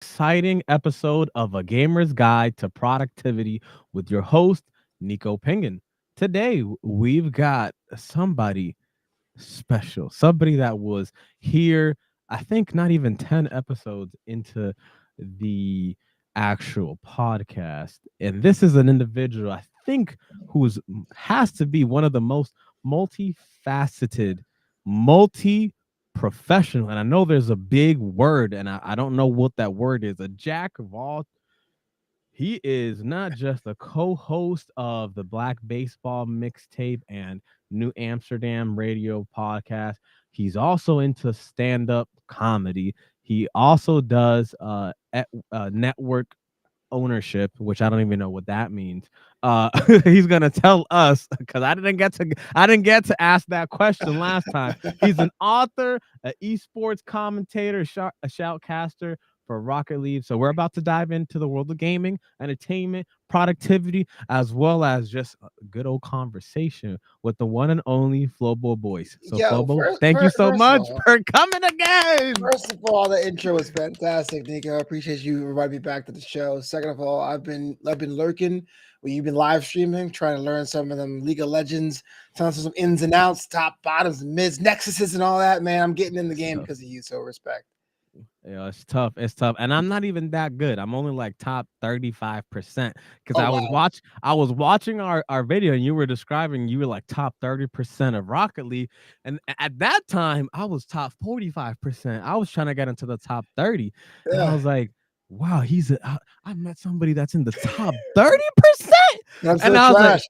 exciting episode of A Gamer's Guide to Productivity with your host, Nico Pengan. Today, we've got somebody special, somebody that was here, I think, not even 10 episodes into the actual podcast. And this is an individual, I think, who's has to be one of the most multifaceted, multi professional. And I know there's a big word, and I don't know what that word is. A jack of all. He is not just a co-host of the Black Baseball Mixtape and New Amsterdam radio podcast. He's also into stand-up comedy. He also does network ownership, which I don't even know what that means. He's gonna tell us because I didn't get to ask that question last time. He's an author, an esports commentator, a shoutcaster for Rocket League. So we're about to dive into the world of gaming, entertainment, productivity, as well as just a good old conversation with the one and only Flobo Boyce. So Yo, Flobo, thank you so first of much all, for coming again. the intro was fantastic, Nico. I appreciate you inviting me back to the show. Second of all, I've been lurking when you've been live streaming, trying to learn some of them League of Legends, telling us some ins and outs, top, bottoms, mids, nexuses, and all that. Man, I'm getting in the game because of you. So respect. Yeah, it's tough. It's tough. And I'm not even that good. I'm only like top 35% because Oh wow. I was watching our video and you were describing you were like top 30% of Rocket League. And at that time, I was top 45%. I was trying to get into the top 30. And I Yeah, was like, wow, I met somebody that's in the top 30%. I'm And so I was like,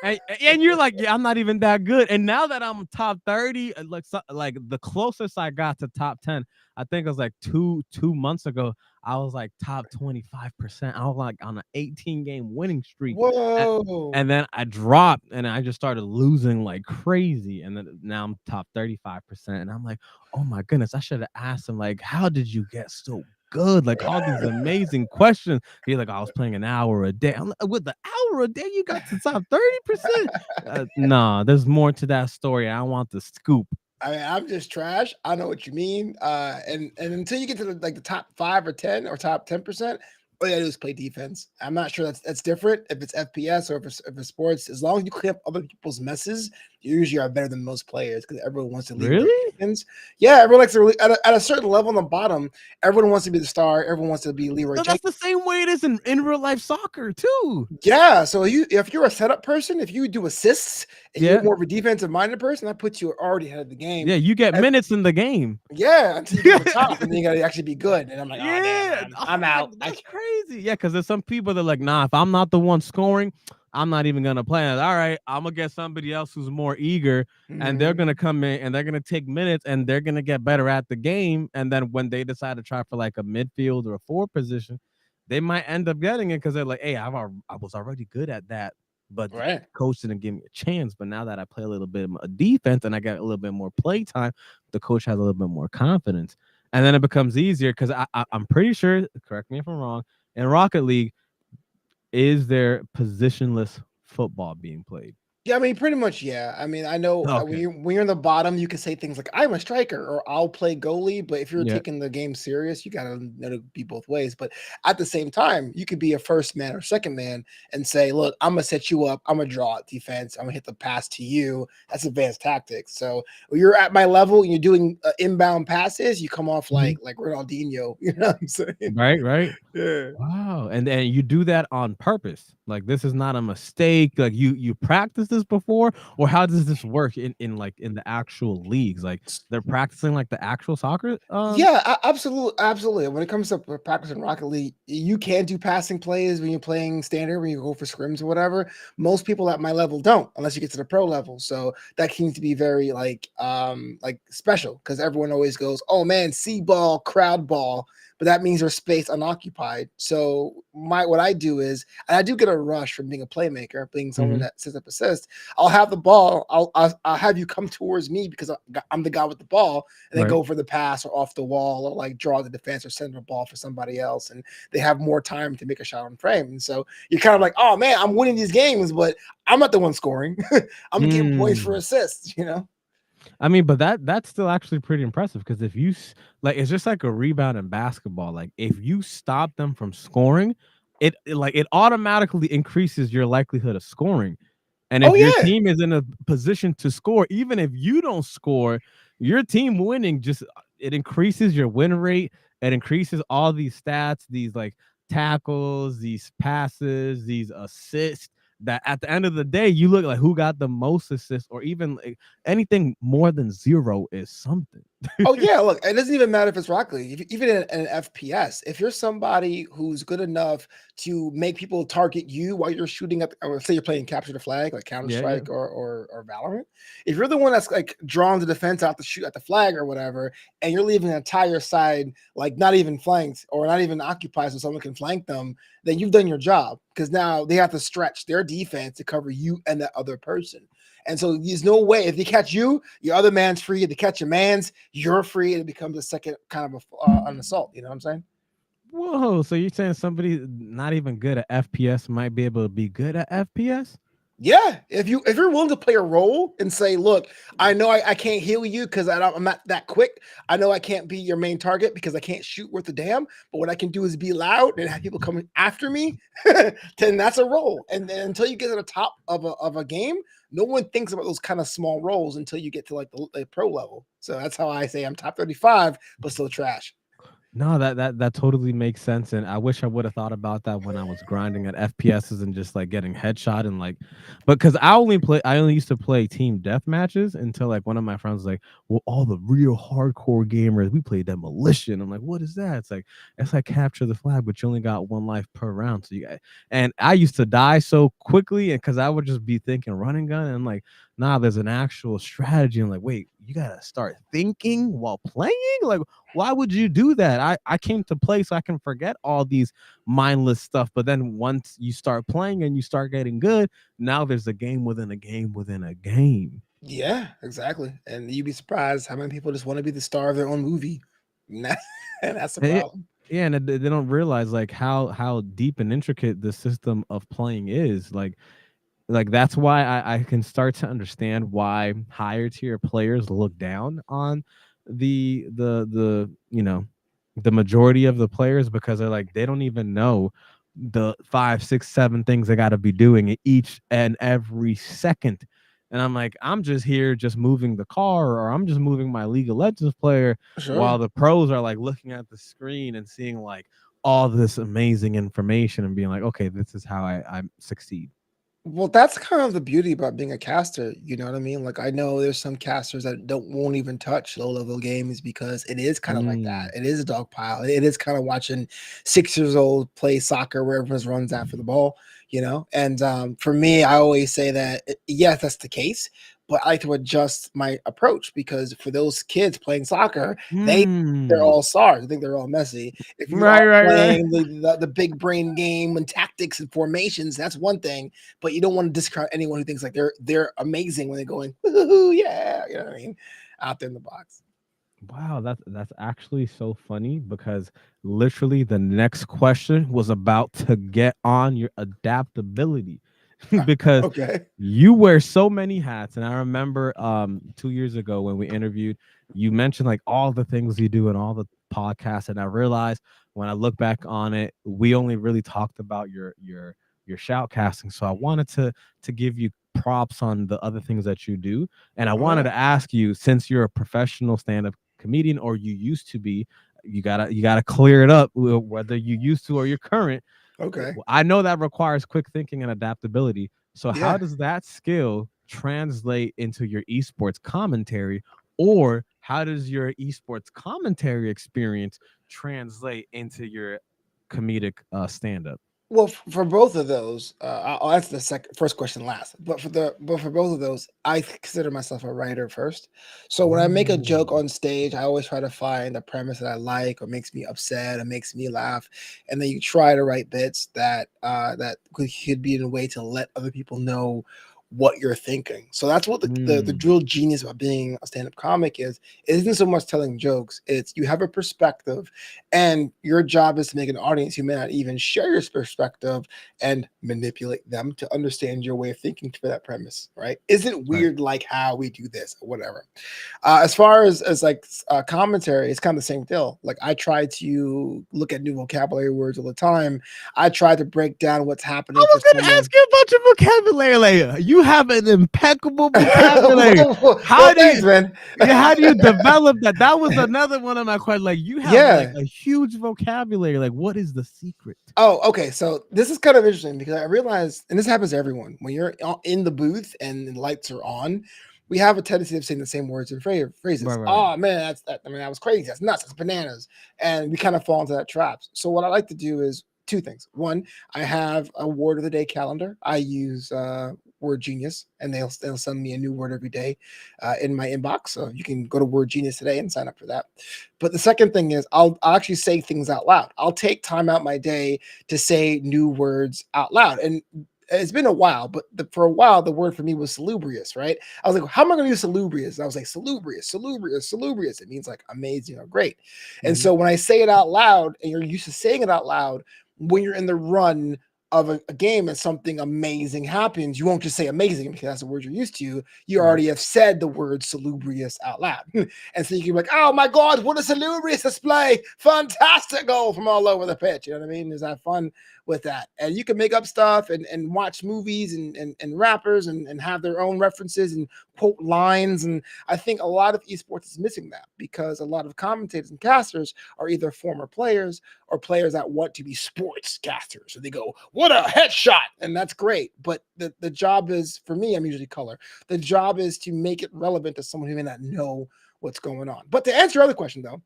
trash. and you're like, yeah, I'm not even that good. And now that I'm top 30, like the closest I got to top 10, I think it was like two months ago. I was like top 25%. I was like on an 18 game winning streak. A- Whoa. And then I dropped and I just started losing like crazy. And then now I'm top 35%. And I'm like, oh my goodness, I should have asked him, like, how did you get so good? Like all these amazing questions. He's like, I was playing an hour a day. I'm like, with the hour a day, you got to top 30%. Nah, there's more to that story. I want the scoop. I mean, I'm just trash. I know what you mean. And until you get to the top 5 or 10 or top 10%, all you gotta do is play defense. I'm not sure that's different if it's FPS or if it's sports. As long as you clean up other people's messes, you usually are better than most players because everyone wants to lead with Really? their defense. Yeah, everyone likes to at a certain level on the bottom. Everyone wants to be the star. Everyone wants to be Leroy No, that's Jenkins. the same way it is in real life soccer too. Yeah, so if you're a setup person, if you do assists and you're Yeah. more of a defensive minded person, that puts you already ahead of the game. Yeah, you get minutes in the game. Yeah, until you get to the top, and then you gotta actually be good. And I'm like, oh damn, Yeah. man, Oh I'm my, out. that's crazy. Yeah, because there's some people that are like, nah, if I'm not the one scoring, I'm not even gonna play. All right, I'm gonna get somebody else who's more eager, and they're gonna Mhm. come in and they're gonna take minutes and they're gonna get better at the game. And then when they decide to try for like a midfield or a forward position, they might end up getting it because they're like, hey, I was already good at that, but the Right. coach didn't give me a chance. But now that I play a little bit of defense and I get a little bit more play time, the coach has a little bit more confidence. And then it becomes easier because I'm pretty sure, correct me if I'm wrong, in Rocket League, is there positionless football being played? Yeah, I mean, pretty much, yeah. I mean, I know Okay. when you're in the bottom, you can say things like "I'm a striker" or "I'll play goalie." But if you're Yeah. taking the game serious, you gotta let it be both ways. But at the same time, you could be a first man or second man and say, "Look, I'm gonna set you up. I'm gonna draw at defense. I'm gonna hit the pass to you." That's advanced tactics. So when you're at my level and you're doing inbound passes, you come off Mhm. like Ronaldinho. You know what I'm saying? Right, right. Yeah. Wow. And then you do that on purpose. Like this is not a mistake. Like you practiced this before, or how does this work in like in the actual leagues? Like they're practicing like the actual soccer. Yeah, absolutely, absolutely. When it comes to practicing Rocket League, you can do passing plays when you're playing standard, when you go for scrims or whatever. Most people at my level don't, unless you get to the pro level. So that seems to be very like special because everyone always goes, "Oh man, C ball, crowd ball," but that means there's space unoccupied. So what I do is, and I do get a rush from being a playmaker, being someone Mhm. that sets up assists. I'll have the ball. I'll have you come towards me because I'm the guy with the ball and then Right. go for the pass or off the wall or like draw the defense or send the ball for somebody else. And they have more time to make a shot on frame. And so you're kind of like, oh man, I'm winning these games, but I'm not the one scoring. I'm getting points for Mm. assists, you know? I mean, but that's still actually pretty impressive because if you like, it's just like a rebound in basketball. Like if you stop them from scoring, it automatically increases your likelihood of scoring. And Oh if your yeah. team is in a position to score, even if you don't score, your team winning just it increases your win rate. It increases all these stats, these like tackles, these passes, these assists. That at the end of the day, you look like who got the most assists, or even like anything more than zero is something. Oh yeah, look, it doesn't even matter if it's Rocket League. Even in an FPS, if you're somebody who's good enough to make people target you while you're shooting at, or say you're playing capture the flag like Counter Yeah, yeah. Strike or Valorant, if you're the one that's like drawn to defense out to shoot at the flag or whatever, and you're leaving an entire side like not even flanked or not even occupied so someone can flank them, then you've done your job because now they have to stretch their defense to cover you and that other person. And so there's no way if they catch you, your other man's free. If they catch your man's, you're free. And it becomes a second kind of an assault. You know what I'm saying? Whoa! So you're saying somebody not even good at FPS might be able to be good at FPS? Yeah. If you're willing to play a role and say, look, I know I can't heal you because I'm not that quick. I know I can't be your main target because I can't shoot worth a damn. But what I can do is be loud and have people coming after me. Then that's a role. And then until you get to the top of a game, no one thinks about those kind of small roles until you get to like the pro level. So that's how I say I'm top 35, but still trash. No, that totally makes sense, and I wish I would have thought about that when I was grinding at FPSs and just like getting headshot and like, but because I only used to play team death matches until like one of my friends was like, well, all the real hardcore gamers we play demolition. I'm like, what is that? It's like capture the flag, but you only got one life per round. So you got, and I used to die so quickly, and because I would just be thinking running gun, and I'm like, nah, there's an actual strategy. I'm like, wait, you gotta start thinking while playing, like why would you do that? I came to play so I can forget all these mindless stuff. But then once you start playing and you start getting good, now there's a game within a game within a game. Yeah, exactly. And you'd be surprised how many people just want to be the star of their own movie. And that's the And problem. yeah, and they don't realize like how deep and intricate the system of playing is. Like that's why I can start to understand why higher tier players look down on the the majority of the players because they're like they don't even know the five, six, seven things they got to be doing each and every second. And I'm like, I'm just here just moving the car or I'm just moving my League of Legends player while Sure. the pros are like looking at the screen and seeing like all this amazing information and being like, okay, this is how I succeed. Well, that's kind of the beauty about being a caster, you know what I mean? Like I know there's some casters that don't won't even touch low level games because it is kind of like Mm. that. It is a dog pile. It is kind of watching 6 years old play soccer where everyone runs after the ball, you know. And for me, I always say that yes, that's the case, but I like to adjust my approach because for those kids playing soccer, they're Mm. all stars. I think they're all messy. If you are Right, right, right. playing the big brain game and tactics and formations, that's one thing, but you don't want to discount anyone who thinks like they're amazing when they're going, "Woo-hoo, yeah," you know what I mean, out there in the box. Wow, that's actually so funny because literally the next question was about to get on your adaptability because Okay. you wear so many hats. And I remember 2 years ago when we interviewed, you mentioned like all the things you do and all the podcasts. And I realized when I look back on it, we only really talked about your shoutcasting. So I wanted to give you props on the other things that you do. And I Oh wanted yeah. to ask you, since you're a professional stand-up comedian or you used to be, you gotta clear it up whether you used to or you're current. Okay. I know that requires quick thinking and adaptability. So how Yeah. does that skill translate into your esports commentary, or how does your esports commentary experience translate into your comedic stand-up? Well, for both of those, I'll answer the first question last. But for both of those, I consider myself a writer first. So when I make a joke Ooh. on stage, I always try to find a premise that I like or makes me upset or makes me laugh, and then you try to write bits that could be in a way to let other people know what you're thinking. So that's what the Mm, real genius about being a stand-up comic is. It isn't so much telling jokes. It's you have a perspective, and your job is to make an audience who may not even share your perspective and manipulate them to understand your way of thinking for that premise, right? Is it right. weird like how we do this or whatever? As far as like commentary, it's kind of the same deal. Like I try to look at new vocabulary words all the time. I try to break down what's I happening for was gonna someone. ask you about your vocabulary layer. You have an impeccable vocabulary. Well, How do thanks, you man. yeah, how do you develop that? That was another one of my questions. Like you have like Yeah. a huge vocabulary. Like what is the secret? Oh, okay. So this is kind of interesting because I realized, and this happens to everyone, when you're in the booth and the lights are on, we have a tendency of saying the same words and Right, phrases. right, right. Oh man, that's that. I mean, that was crazy. That's nuts. That's bananas. And we kind of fall into that trap. So what I like to do is two things. One, I have a word of the day calendar. I use Word Genius, and they'll send me a new word every day in my inbox. So you can go to Word Genius today and sign up for that. But the second thing is I'll actually say things out loud. I'll take time out my day to say new words out loud. And it's been a while, but for a while, the word for me was salubrious, right? I was like, how am I going to use salubrious? And I was like, salubrious, salubrious, salubrious. It means like amazing or great. And Mhm. so when I say it out loud and you're used to saying it out loud, when you're in the run of a game and something amazing happens, you won't just say amazing because that's the word you're used to. You Right. already have said the word salubrious out loud. And so you can be like, oh my God, what a salubrious display. Fantastic goal from all over the pitch. You know what I mean? Just have fun with that. And you can make up stuff and watch movies and rappers and have their own references and quote lines. And I think a lot of esports is missing that because a lot of commentators and casters are either former players or players that want to be sports casters. So they go, what a headshot. And that's great. But the job is, for me, I'm usually color. The job is to make it relevant to someone who may not know what's going on. But to answer your other question, though,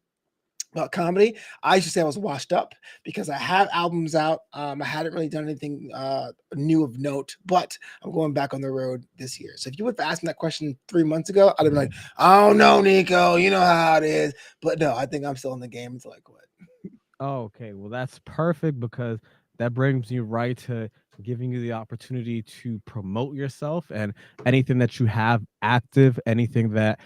about comedy, I used to say I was washed up because I have albums out. I hadn't really done anything new of note, but I'm going back on the road this year. So if you would have asked me that question 3 months ago, I'd have been like, "Oh no, Nico, you know how it is." But no, I think I'm still in the game until I quit. Oh, okay. Well, that's perfect because that brings you right to giving you the opportunity to promote yourself and anything that you have active, anything that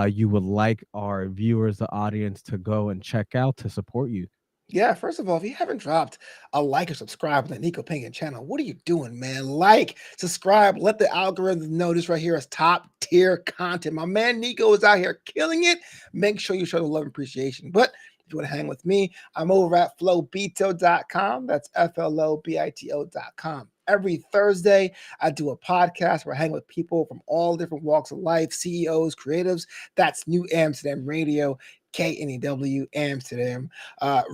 you would like our viewers, the audience to go and check out to support you. Yeah, first of all, if you haven't dropped a like or subscribe on the Nico Penguin channel, what are you doing, man? Like, subscribe, let the algorithm know this right here is top tier content. My man Nico is out here killing it. Make sure you show the love and appreciation. But if you want to hang with me, I'm over at flobito.com. That's FLOBITO.com. Every Thursday, I do a podcast where I hang with people from all different walks of life, CEOs, creatives. That's New Amsterdam Radio, KNEW Amsterdam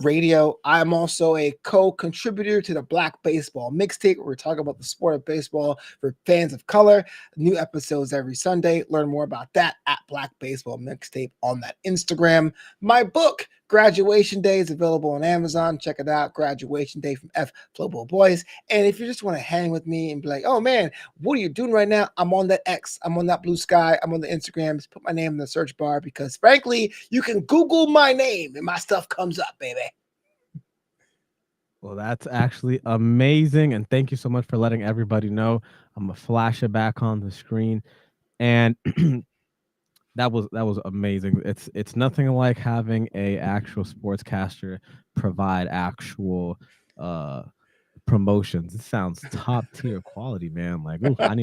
radio. I'm also a co-contributor to the Black Baseball Mixtape, where we talk about the sport of baseball for fans of color. New episodes every Sunday. Learn more about that at Black Baseball Mixtape on that Instagram. My book, Graduation Day, is available on Amazon. Check it out. Graduation Day from Flobo Boyce. And if you just want to hang with me and be like, oh man, what are you doing right now? I'm on that X. I'm on that Blue Sky. I'm on the Instagram. Just put my name in the search bar because frankly, you can Google my name and my stuff comes up, baby. Well, that's actually amazing. And thank you so much for letting everybody know. I'm gonna flash it back on the screen. And that was amazing. It's nothing like having a actual sportscaster provide actual uh promotions. It sounds top tier quality, man. Like, oh, I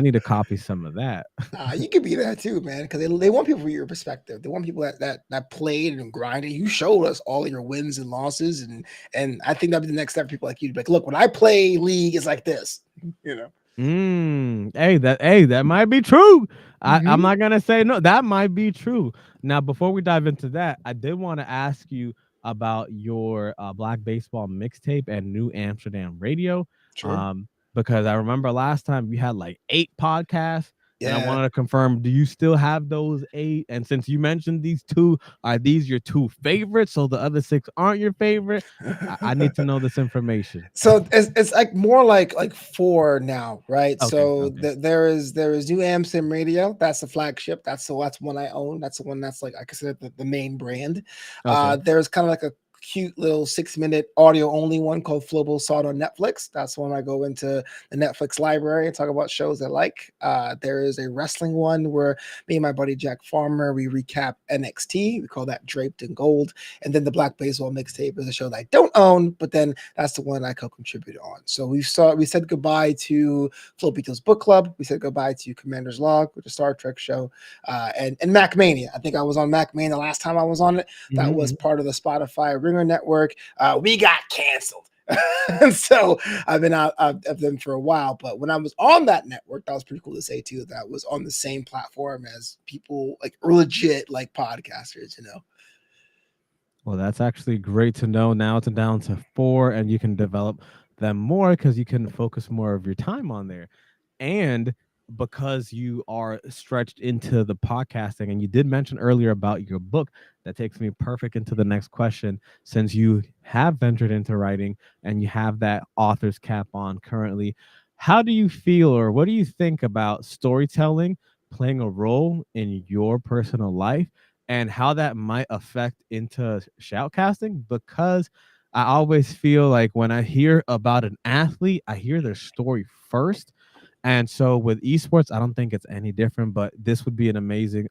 need to copy some of that. You could be that too, man, because they want people from your perspective. They want people that played and grinded. You showed us all of your wins and losses, and I think that'd be the next step. People like you to be like, look, when I play league, it's like this, you know. Hey, that might be true. I'm Mm-hmm. not gonna say no. That might be true. Now, before we dive into that, I did want to ask you about your Black Baseball Mixtape and New Amsterdam Radio, Sure. um, because I remember last time we had like 8 podcasts, and I Yeah. wanted to confirm: do you still have those 8? And since you mentioned these two, are these your two favorites? So the other 6 aren't your favorite? I need to know this information. So it's like more like four now, right? Okay, So okay, there is New Amsterdam Radio. That's the flagship. That's one I own. That's the one that's like I consider the main brand. okay. There's kind of like a cute little 6-minute audio only one called Flobo Saw on Netflix. That's when I go into the Netflix library and talk about shows I like. There is a wrestling one where me and my buddy Jack Farmer, we recap NXT. We call that Draped in Gold. And then the Black Baseball Mixtape is a show that I don't own, but then that's the one I co-contribute on. So we said goodbye to Flopito's Book Club. We said goodbye to Commander's Log, which is a Star Trek show, and Mac Mania. I think I was on Mac Mania the last time I was on it. That was Mhm. part of the Spotify Ringer network. We got canceled. And so I've been out of them for a while. But when I was on that network, that was pretty cool to say too. That I was on the same platform as people like legit like podcasters, you know. Well, that's actually great to know. Now it's down to 4, and you can develop them more because you can focus more of your time on there. And because you are stretched into the podcasting, and you did mention earlier about your book, that takes me perfect into the next question. Since you have ventured into writing and you have that author's cap on currently, how do you feel or what do you think about storytelling playing a role in your personal life? And how that might affect into shoutcasting, because I always feel like when I hear about an athlete, I hear their story first. And so with esports, I don't think it's any different, but this would be an amazing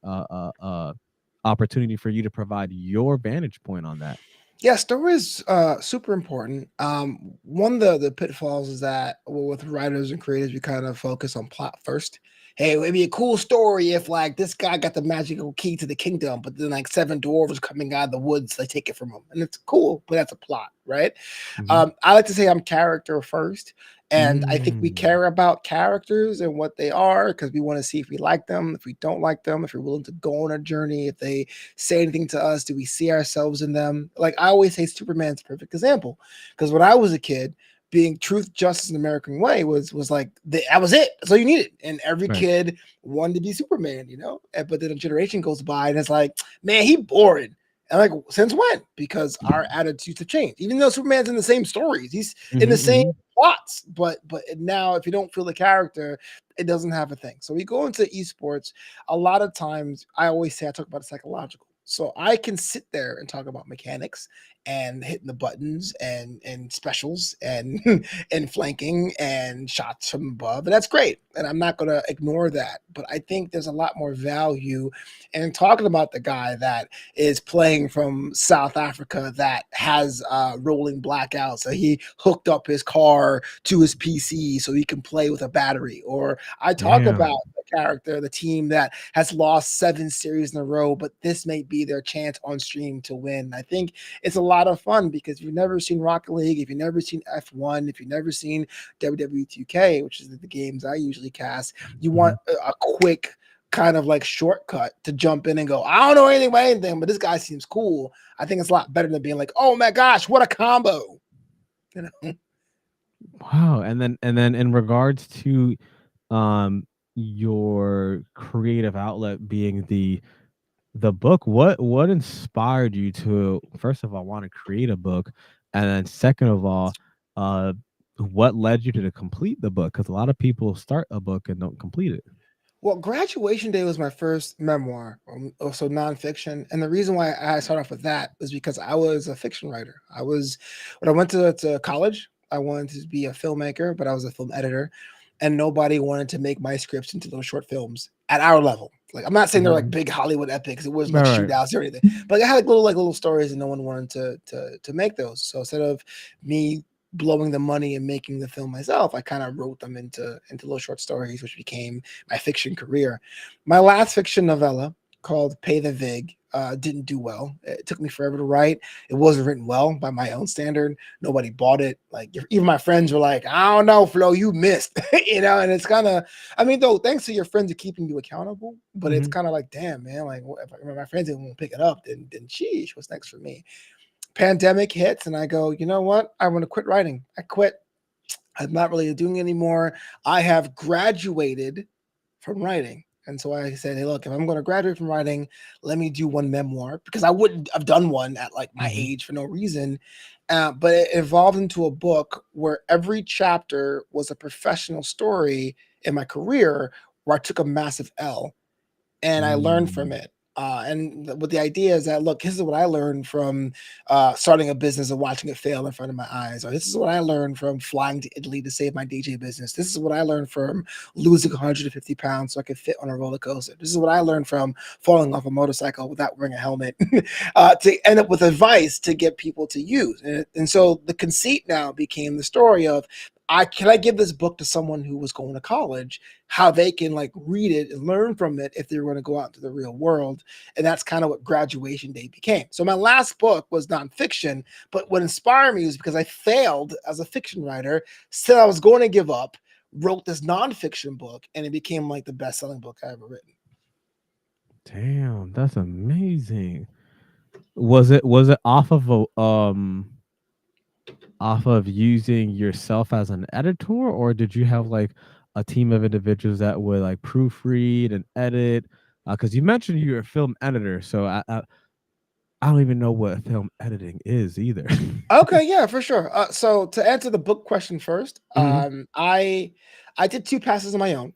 opportunity for you to provide your vantage point on that. Yeah, story is super important. One of the pitfalls is that with writers and creators, we kind of focus on plot first. Hey, it'd be a cool story if like this guy got the magical key to the kingdom, but then like seven dwarves coming out of the woods, they take it from him, and it's cool, but that's a plot, right? Mhm. I like to say I'm character first. And I think we Mm. care about characters and what they are because we want to see if we like them, if we don't like them, if we're willing to go on a journey, if they say anything to us, do we see ourselves in them? Like I always say Superman's a perfect example. Because when I was a kid, being truth, justice, and American way was like that was it. That's all you needed. And every Right. kid wanted to be Superman, you know? But then a generation goes by and it's like, man, he boring. And like, since when? Because our attitudes have changed. Even though Superman's in the same stories, he's in the Mhm, same mhm. plots, but now if you don't feel the character, it doesn't have a thing. So we go into esports. A lot of times, I always say I talk about the psychological. So I can sit there and talk about mechanics and hitting the buttons and specials and and flanking and shots from above, and that's great. And I'm not going to ignore that. But I think there's a lot more value in talking about the guy that is playing from South Africa that has rolling blackouts. So he hooked up his car to his PC so he can play with a battery. Or I talk about Damn. the character, the team that has lost 7 series in a row, but this may be their chance on stream to win. I think it's a lot of fun because if you've never seen Rocket League, if you've never seen F1, if you've never seen WWE 2K, which is the games I usually cast, you want Mhm. a quick kind of like shortcut to jump in and go, I don't know anything about anything, but this guy seems cool. I think it's a lot better than being like, oh my gosh, what a combo. You know? Wow. And then in regards to um your creative outlet being the book, what inspired you to first of all want to create a book, and then second of all, uh what led you to complete the book? Because a lot of people start a book and don't complete it. Well, graduation day was my first memoir, also nonfiction. And the reason why I started off with that was because I was a fiction writer. When I went to college, I wanted to be a filmmaker, but I was a film editor. And nobody wanted to make my scripts into little short films at our level. Like, I'm not saying they're like Mhm. big Hollywood epics. It wasn't like Right, right. shootouts or anything. But I had like little stories, and no one wanted to make those. So instead of me blowing the money and making the film myself, I kind of wrote them into little short stories, which became my fiction career. My last fiction novella called Pay the Vig didn't do well. It took me forever to write. It wasn't written well by my own standard. Nobody bought it. Like even my friends were like, I don't know, Flo, you missed, you know. And it's kind of, I mean, though, thanks to your friends are keeping you accountable, but it's Mhm. kind of like, damn, man, like if my friends didn't want to pick it up, then sheesh, what's next for me? Pandemic hits, and I go, you know what? I want to quit writing. I quit. I'm not really doing it anymore. I have graduated from writing. And so I said, hey, look, if I'm going to graduate from writing, let me do one memoir because I wouldn't have done one at like my Mhm. age for no reason. But it evolved into a book where every chapter was a professional story in my career where I took a massive L and I learned from Mm. it. What the idea is that, look, this is what I learned from starting a business and watching it fail in front of my eyes, or this is what I learned from flying to Italy to save my DJ business. This is what I learned from losing 150 pounds so I could fit on a roller coaster. This is what I learned from falling off a motorcycle without wearing a helmet, to end up with advice to get people to use. And so the conceit now became the story of, I give this book to someone who was going to college, how they can like read it and learn from it if they're going to go out into the real world. And that's kind of what Graduation Day became. So my last book was nonfiction, but what inspired me was because I failed as a fiction writer, said I was going to give up, wrote this nonfiction book, and it became like the best-selling book I ever written. Damn, that's amazing. Was it off of using yourself as an editor, or did you have like a team of individuals that would like proofread and edit? Because you mentioned you're a film editor, so I don't even know what film editing is either. Okay, yeah, for sure. So to answer the book question first, Hmm. I did two passes on my own.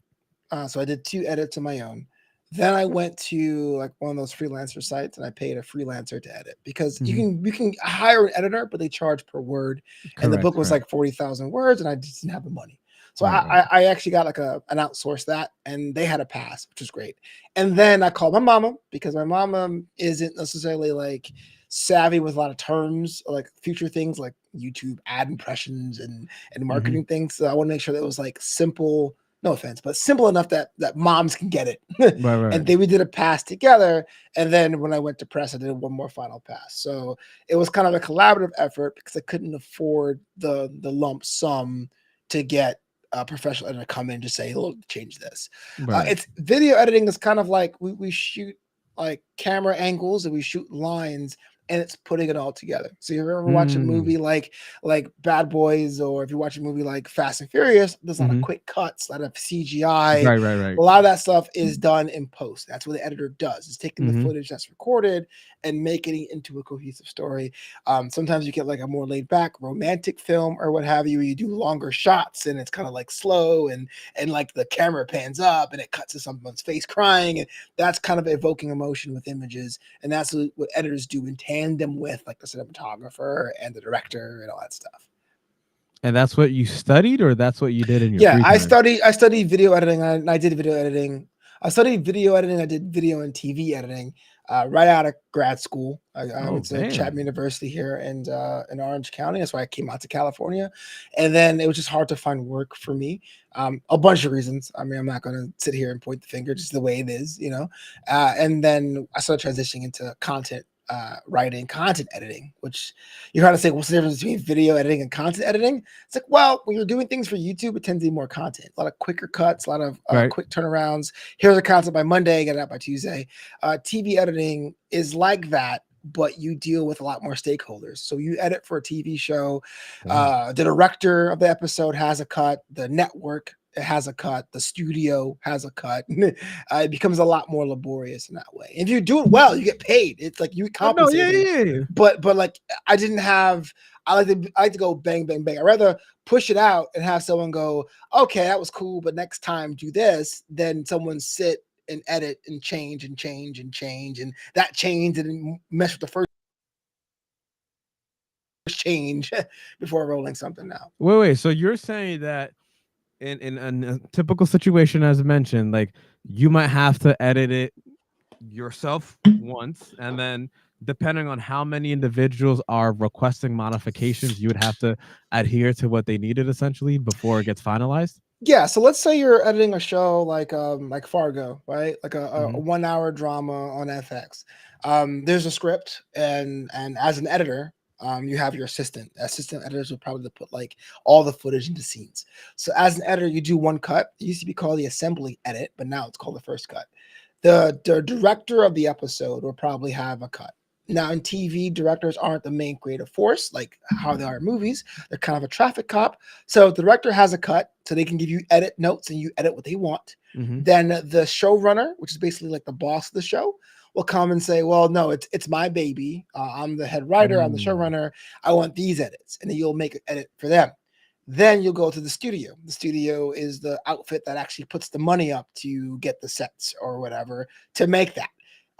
So I did two edits on my own. Then I went to like one of those freelancer sites and I paid a freelancer to edit, because Hmm. you can hire an editor, but they charge per word. And the Correct, book was correct. like 40,000 words and I just didn't have the money. So Right, right. I actually got like an outsource that, and they had a pass, which was great. And then I called my mama, because my mama isn't necessarily like savvy with a lot of terms, like future things like YouTube ad impressions and Hmm. marketing things. So I want to make sure that it was like simple, no offense, but simple enough that moms can get it. Right, right. And then we did a pass together. And then when I went to press, I did one more final pass. So it was kind of a collaborative effort because I couldn't afford the lump sum to get a professional editor to come in and just say, look, change this. Right. It's video editing is kind of like we shoot like camera angles and we shoot lines, and it's putting it all together. So if you ever watch a Mm. movie like Bad Boys, or if you watch a movie like Fast and Furious, there's a lot of Hmm. quick cuts, a lot of CGI. Right, right, right. A lot of that stuff is done in post. That's what the editor does. It's taking the Hmm. footage that's recorded and making it into a cohesive story. Sometimes you get like a more laid back romantic film or what have you, where you do longer shots and it's kind of like slow, and like the camera pans up and it cuts to someone's face crying, and that's kind of evoking emotion with images. And that's what editors do in tandem with like the cinematographer and the director and all that stuff. And that's what you studied, or that's what you did in your Yeah, free time? I studied video editing. I did video editing. I studied video editing. I did video and TV editing right out of grad school. I Oh, went to damn. Chapman University here in Orange County. That's why I came out to California, and then it was just hard to find work for me. A bunch of reasons. I mean, I'm not going to sit here and point the finger, just the way it is, you know. And then I started transitioning into content writing, content editing, which you're trying to say, what's the difference between video editing and content editing? It's like, well, when you're doing things for YouTube, it tends to be more content, a lot of quicker cuts, a lot of Right. quick turnarounds. Here's a content by Monday, get it out by Tuesday. TV editing is like that, but you deal with a lot more stakeholders. So you edit for a TV show. Damn. The director of the episode has a cut. The network has a cut. The studio has a cut. It becomes a lot more laborious in that way. If you do it well, you get paid. It's like you get Oh, no, yeah, compensated. yeah, yeah. But like I didn't have. I like to go bang bang bang. I rather push it out and have someone go, okay, that was cool, but next time do this. Than someone sit and edit and change and change and change, and that change and mess with the first change before rolling something out. Wait, wait. So you're saying that in a typical situation, as mentioned, like you might have to edit it yourself once, and then depending on how many individuals are requesting modifications, you would have to adhere to what they needed essentially before it gets finalized. Yeah, so let's say you're editing a show like Fargo, right? Like a Hmm. 1 hour drama on FX. There's a script, and as an editor, you have your assistant. Assistant editors would probably put like all the footage into scenes. So as an editor, you do one cut. It used to be called the assembly edit, but now it's called the first cut. The director of the episode will probably have a cut. Now in TV, directors aren't the main creative force like how they are in movies. They're kind of a traffic cop. So the director has a cut, so they can give you edit notes and you edit what they want. Hmm. Then the showrunner, which is basically like the boss of the show, will come and say, "Well, no, it's my baby. I'm the head writer. I'm the Mm. showrunner. I want these edits," and then you'll make an edit for them. Then you'll go to the studio. The studio is the outfit that actually puts the money up to get the sets or whatever to make that.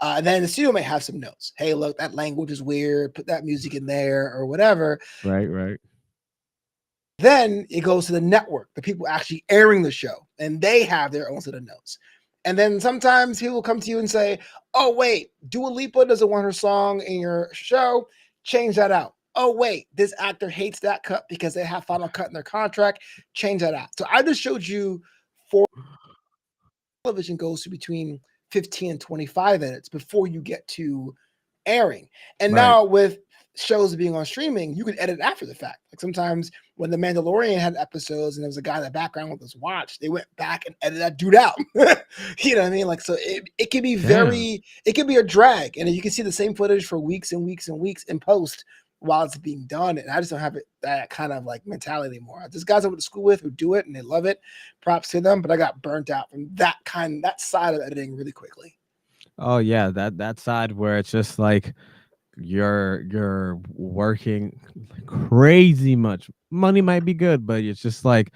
Then the studio may have some notes. Hey, look, that language is weird. Put that music in there or whatever. Right, right. Then it goes to the network, the people actually airing the show, and they have their own set of notes. And then sometimes he will come to you and say, "Oh wait, Dua Lipa doesn't want her song in your show. Change that out. Oh wait, this actor hates that cut because they have final cut in their contract. Change that out." So I just showed you four. Television goes to between 15 and 25 minutes before you get to airing. And Right. now with shows being on streaming, you can edit after the fact. Like sometimes when The Mandalorian had episodes and there was a guy in the background with us watch, they went back and edited that dude out. You know what I mean? Like, so it can be Damn. it can be a drag. And you can see the same footage for weeks and weeks and weeks in post while it's being done. And I just don't have that kind of like mentality anymore. There's guys I went to school with who do it and they love it. Props to them. But I got burnt out from that side of editing really quickly. Oh yeah, that side where it's just like you're working crazy much. Money might be good, but it's just like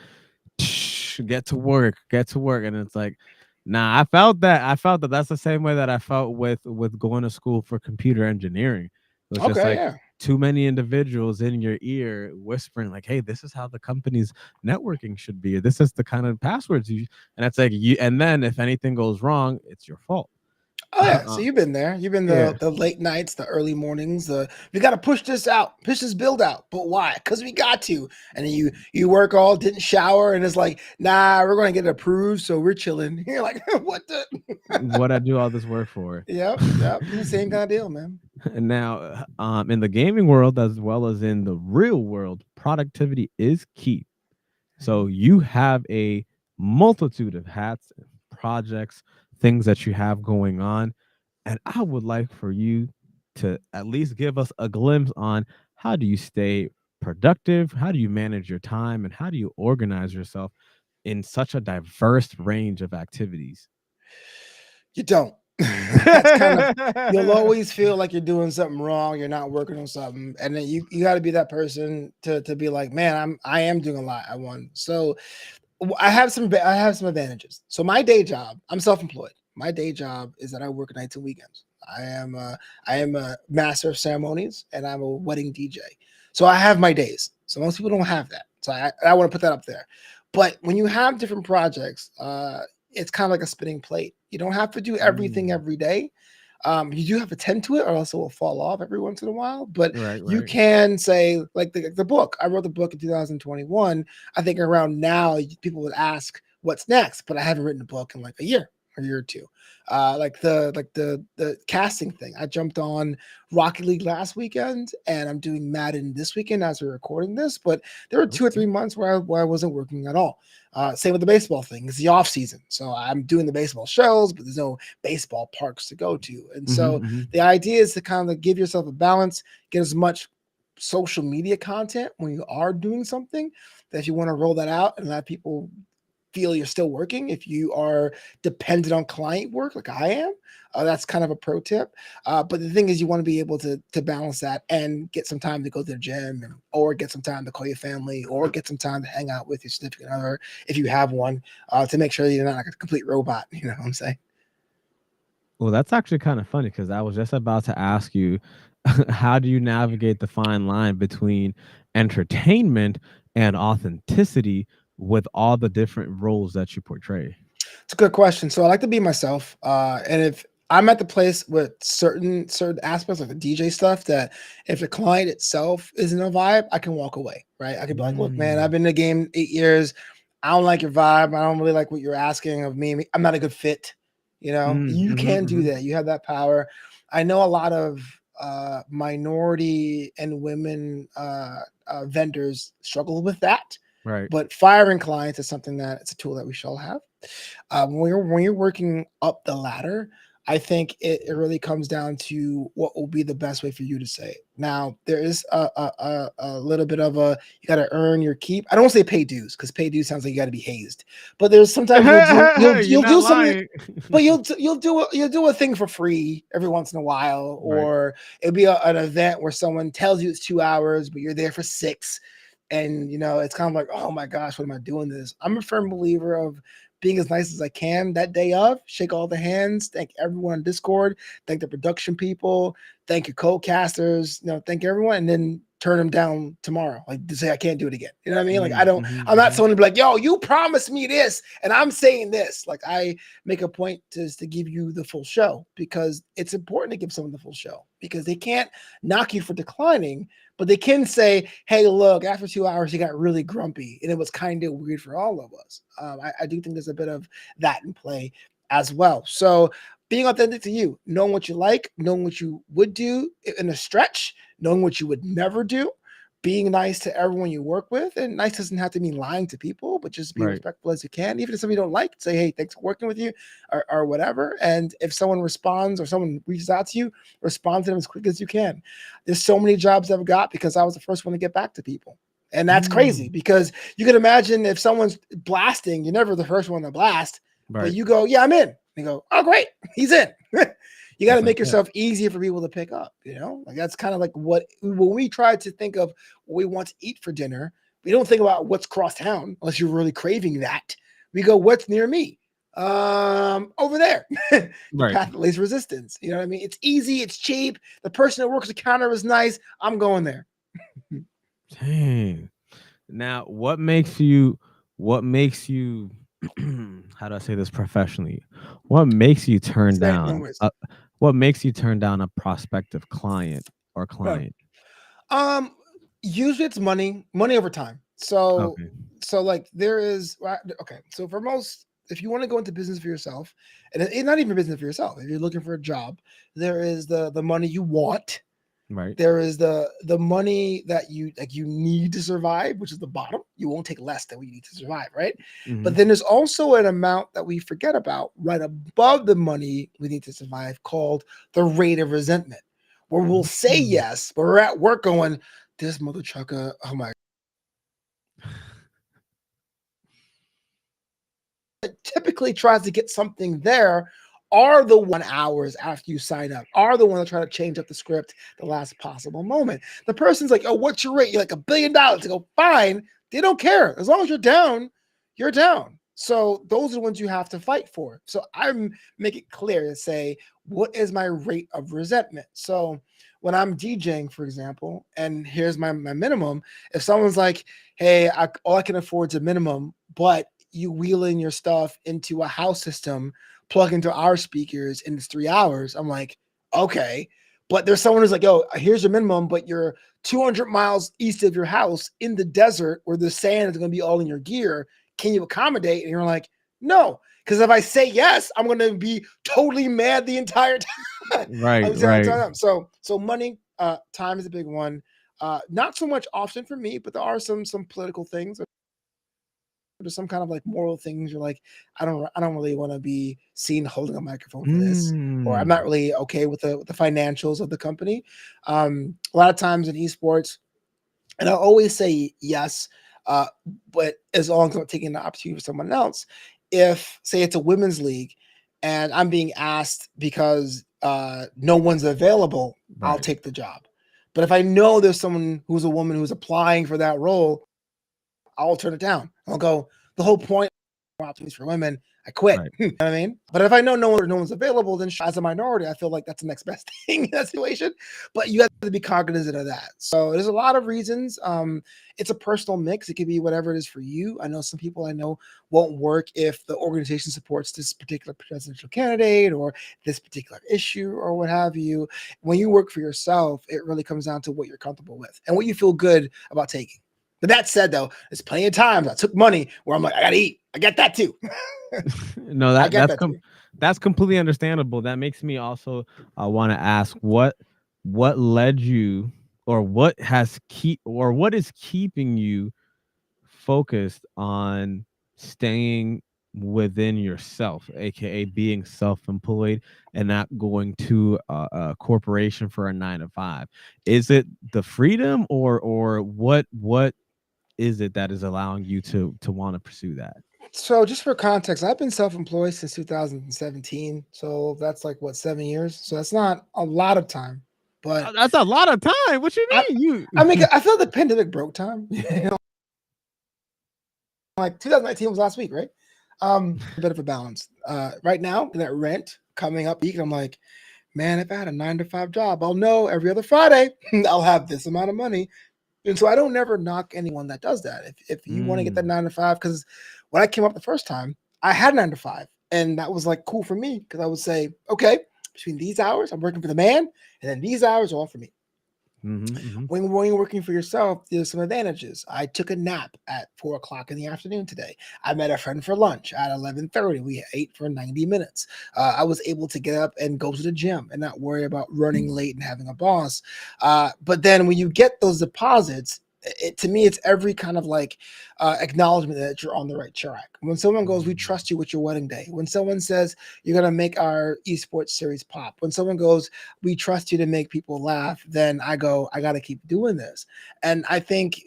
get to work, and it's like, nah. I felt that. That's the same way that I felt with going to school for computer engineering. It was just Okay, like yeah. too many individuals in your ear whispering like, "Hey, this is how the company's networking should be. This is the kind of passwords you." And it's like you. And then if anything goes wrong, it's your fault. Oh yeah, so you've been there. You've been Yeah. the late nights, the early mornings. The we got to push this out, push this build out. But why? Because we got to. And then you work all, didn't shower, and it's like, nah, we're going to get it approved, so we're chilling. You're like, what the? What I do all this work for. Yep, yep, same kind of deal, man. And now, in the gaming world as well as in the real world, productivity is key. So Mhm. you have a multitude of hats, projects, things that you have going on, and I would like for you to at least give us a glimpse on how do you stay productive, how do you manage your time, and how do you organize yourself in such a diverse range of activities. You don't. That's kind of you'll always feel like you're doing something wrong. You're not working on something, and then you got to be that person to be like, man, I am doing a lot. I want so I have some advantages. So my day job, I'm self-employed. My day job is that I work nights and weekends. I am a master of ceremonies and I'm a wedding DJ. So I have my days. So most people don't have that. So I want to put that up there. But when you have different projects, it's kind of like a spinning plate. You don't have to do everything Mm. every day. You do have to tend to it, or else it will fall off every once in a while. But Right, you right. can say, like the book. I wrote the book in 2021. I think around now people would ask what's next, but I haven't written a book in like a year or two. The casting thing. I jumped on Rocket League last weekend, and I'm doing Madden this weekend as we're recording this. But there were 2 or 3 months where I wasn't working at all. Same with the baseball thing. It's the off season, so I'm doing the baseball shows, but there's no baseball parks to go to. And Mhm, so mhm. the idea is to kind of give yourself a balance, get as much social media content when you are doing something that if you want to roll that out and let people feel you're still working. If you are dependent on client work like I am, that's kind of a pro tip. But the thing is, you want to be able to balance that and get some time to go to the gym, or get some time to call your family, or get some time to hang out with your significant other if you have one, to make sure you're not like a complete robot. You know what I'm saying? Well, that's actually kind of funny because I was just about to ask you, how do you navigate the fine line between entertainment and authenticity with all the different roles that you portray? It's a good question. So I like to be myself, and if I'm at the place with certain aspects like the DJ stuff that if the client itself isn't a vibe, I can walk away. Right? I could be like, look, man, I've Mm, been in the game 8 years. I don't like your vibe. I don't really like what you're asking of me. I'm not a good fit. You know, mm, you mhm, can do mhm. that. You have that power. I know a lot of minority and women vendors struggle with that, Right. but firing clients is something that it's a tool that we should all have. When you're working up the ladder, I think it really comes down to what will be the best way for you to say it. Now, there is a little bit of a you got to earn your keep. I don't say pay dues because pay dues sounds like you got to be hazed, but there's sometimes You're you'll not do something, lying. but you'll do a thing for free every once in a while, Right. or it'll be an event where someone tells you it's 2 hours, but you're there for six, and it's kind of like, oh my gosh, what am I doing this? I'm a firm believer of being as nice as I can that day of, shake all the hands, thank everyone on Discord, thank the production people, thank your co-casters, thank everyone, and then turn them down tomorrow. Like to say I can't do it again. You know what I mean? Like I'm not someone to be like, yo, you promised me this, and I'm saying this. Like I make a point to give you the full show because it's important to give someone the full show because they can't knock you for declining, but they can say, hey, look, after 2 hours, you got really grumpy, and it was kind of weird for all of us. I do think there's a bit of that in play as well. So being authentic to you, knowing what you like, knowing what you would do in a stretch, knowing what you would never do, being nice to everyone you work with. And nice doesn't have to mean lying to people, but just be respectful as you can. Even if somebody you don't like, say, hey, thanks for working with you or whatever. And if someone responds or someone reaches out to you, respond to them as quick as you can. There's so many jobs I've got because I was the first one to get back to people. And that's crazy because you can imagine if someone's blasting, you're never the first one to blast, but you go, yeah, I'm in. They go, oh, great, he's in. You got to make yourself easier for people to pick up, like that's kind of like when we try to think of what we want to eat for dinner, we don't think about what's cross town unless you're really craving that. We go, what's near me? Over there. The path of least resistance. You know what I mean? It's easy, it's cheap. The person that works the counter is nice. I'm going there. Dang. Now, what makes you how do I say this professionally? What makes you turn down a prospective client or client? Usually it's money over time. So like there is okay. So for most, if you want to go into business for yourself, and it's not even business for yourself, if you're looking for a job, there is the money you want. Right. There is the money that you need to survive, which is the bottom. You won't take less than what you need to survive, right? But then there's also an amount that we forget about right above the money we need to survive called the rate of resentment, where we'll say yes, but we're at work going, this mother trucker, oh my. It typically tries to get something there are the 1 hours after you sign up, are the one that try to change up the script the last possible moment. The person's like, oh, what's your rate? You're like $1 billion. They go, fine. They don't care. As long as you're down, you're down. So those are the ones you have to fight for. So I make it clear to say, what is my rate of resentment? So when I'm DJing, for example, and here's my minimum, if someone's like, hey, all I can afford is a minimum, but you wheeling your stuff into a house system, plug into our speakers, and it's 3 hours, I'm like, okay. But there's someone who's like, yo, here's your minimum, but you're 200 miles east of your house in the desert where the sand is going to be all in your gear. Can you accommodate? And you're like, no, because if I say yes, I'm going to be totally mad the entire time. Right. So money, time is a big one. Not so much often for me, but there are some political things. There's some kind of like moral things. You're like, I don't really want to be seen holding a microphone for this, or I'm not really okay with the financials of the company. A lot of times in esports, and I'll always say yes, but as long as I'm taking the opportunity for someone else, if say it's a women's league and I'm being asked because no one's available, I'll take the job. But if I know there's someone who's a woman who's applying for that role, I'll turn it down. I'll go, the whole point of opportunities for women, I quit. You know what I mean? But if I know no one's available, then as a minority, I feel like that's the next best thing in that situation. But you have to be cognizant of that. So there's a lot of reasons. It's a personal mix. It could be whatever it is for you. I know some people I know won't work if the organization supports this particular presidential candidate or this particular issue or what have you. When you work for yourself, it really comes down to what you're comfortable with and what you feel good about taking. But that said, though, there's plenty of times I took money where I'm like, I gotta eat. I get that too. No, that's completely understandable. That makes me also want to ask what led you, or what is keeping you focused on staying within yourself, aka being self-employed and not going to a corporation for a 9 to 5. Is it the freedom, or what is it that is allowing you to want to pursue that? So just for context, I've been self-employed since 2017. So that's like what, 7 years. So that's not a lot of time, but That's a lot of time. What you mean? I feel the pandemic broke time. Like 2019 was last week, right? A bit of a balance. Right now, that rent coming up week, and I'm like, man, if I had a 9 to 5 job, I'll know every other Friday I'll have this amount of money. And so I don't never knock anyone that does that. If you want to get that Mm. 9 to 5, because when I came up the first time, I had 9 to 5, and that was like cool for me because I would say, okay, between these hours, I'm working for the man, and then these hours are all for me. Mhm, mhm. When you're working for yourself, there's some advantages. I took a nap at 4 o'clock in the afternoon today. I met a friend for lunch at 11:30. We ate for 90 minutes. I was able to get up and go to the gym and not worry about running late and having a boss. But then when you get those deposits, to me, it's every kind of like acknowledgement that you're on the right track. When someone goes, "We Mm. trust you with your wedding day." When someone says, "You're gonna make our esports series pop." When someone goes, "We trust you to make people laugh," then I go, I got to keep doing this. And I think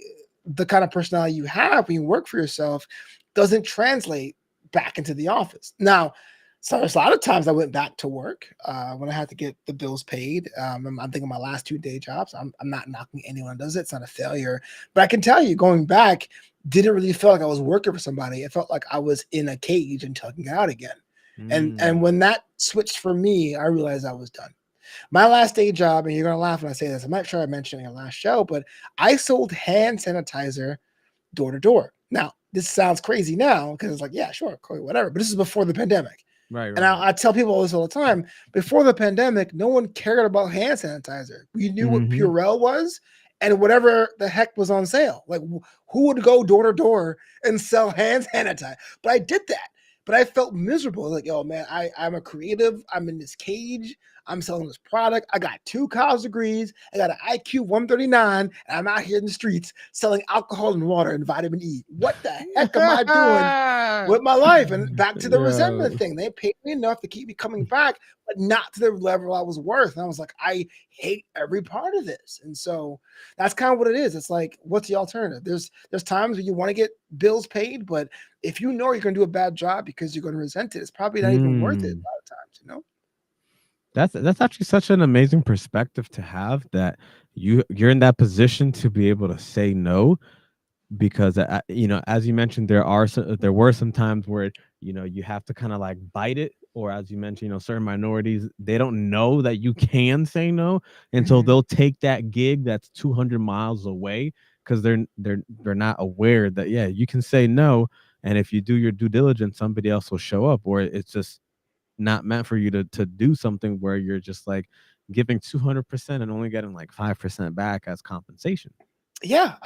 the kind of personality you have when you work for yourself doesn't translate back into the office. Now, so there's a lot of times I went back to work when I had to get the bills paid. I'm thinking my last 2 day jobs. I'm not knocking anyone who does it. It's not a failure. But I can tell you, going back didn't really feel like I was working for somebody. It felt like I was in a cage and tugging out again. And Mm. when that switched for me, I realized I was done. My last day job, and you're gonna laugh when I say this. I'm not sure I mentioned it in the last show, but I sold hand sanitizer door to door. Now, this sounds crazy now because it's like, yeah, sure, cool, whatever. But this is before the pandemic. Right, And right, right. I tell people this all the time. Before the pandemic, no one cared about hand sanitizer. We knew what Mhm. Purell was and whatever the heck was on sale. Like, who would go door to door and sell hand sanitizer? But I did that. But I felt miserable. Like, oh man, I'm a creative. I'm in this cage. I'm selling this product. I got 2 college degrees. I got an IQ 139, and I'm out here in the streets selling alcohol and water and vitamin E. What the heck am I doing with my life? And back to the Yeah. resentment thing. They paid me enough to keep me coming back, but not to the level I was worth. And I was like, I hate every part of this. And so that's kind of what it is. It's like, what's the alternative? There's times when you want to get bills paid, but if you know you're gonna do a bad job because you're gonna resent it, it's probably not even worth it Mm. a lot of times. That's actually such an amazing perspective to have that you're in that position to be able to say no because as you mentioned there were some times where you have to kind of like bite it, or as you mentioned, certain minorities, they don't know that you can say no, and so Mhm. they'll take that gig that's 200 miles away because they're not aware that, yeah, you can say no, and if you do your due diligence somebody else will show up, or it's just not meant for you to do something where you're just like giving 200% and only getting like 5% back as compensation. Yeah,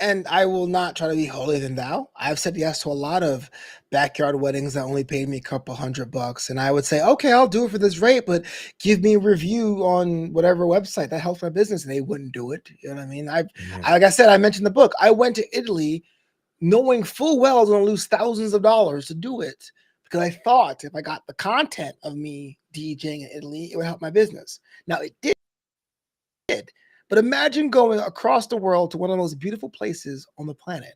and I will not try to be holier than thou. I've said yes to a lot of backyard weddings that only paid me a couple $100, and I would say, okay, I'll do it for this rate, but give me a review on whatever website that helps my business, and they wouldn't do it. You know what I mean? Yeah. Like I said, I mentioned the book. I went to Italy knowing full well I was going to lose thousands of dollars to do it because I thought if I got the content of me DJing in Italy, it would help my business. Now it did. But imagine going across the world to one of the most beautiful places on the planet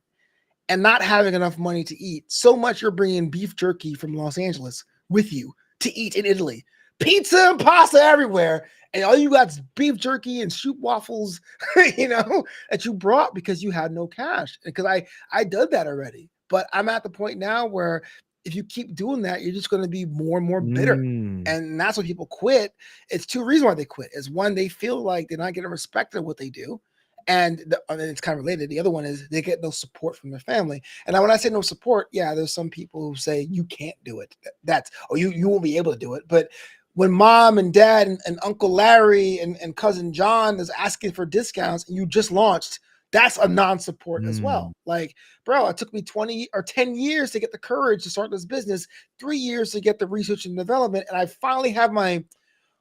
and not having enough money to eat. So much you're bringing beef jerky from Los Angeles with you to eat in Italy. Pizza and pasta everywhere. And all you got is beef jerky and soup waffles, that you brought because you had no cash. Because I did that already. But I'm at the point now where if you keep doing that, you're just going to be more and more bitter. Mm. And that's why people quit. It's two reasons why they quit. Is one, they feel like they're not getting respected at what they do. And it's kind of related. The other one is they get no support from their family. And now when I say no support, yeah, there's some people who say you can't do it. That's or you won't be able to do it. But when mom and dad and Uncle Larry and cousin John is asking for discounts and you just launched, that's a non-support as Mm. well. Like, bro, it took me 20 or 10 years to get the courage to start this business, 3 years to get the research and development, and I finally have my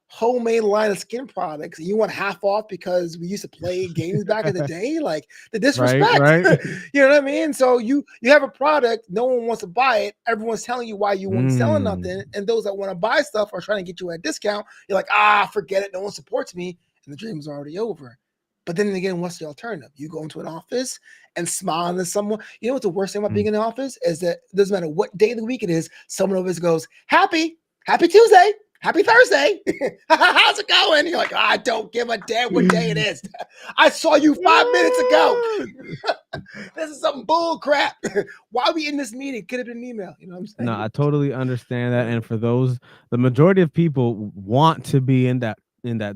homemade line of skin products and you want half off because we used to play games back in the day, like the Right, disrespect. right. You know what I mean? So you have a product, no one wants to buy it, everyone's telling you why you won't sell nothing, Mm. and those that want to buy stuff are trying to get you at a discount. You're like, forget it, no one supports me, and the dream's already over. But then again, what's the alternative? You go into an office and smile at someone. You know what the worst thing about being Mm. in the office is that it doesn't matter what day of the week it is, someone always goes, happy Tuesday. Happy Thursday. How's it going? You're like, I don't give a damn what day it is. I saw you 5 minutes ago. This is some bull crap. Why are we in this meeting? Could have been an email. You know what I'm No, saying? I totally understand that. And for those, the majority of people want to be in that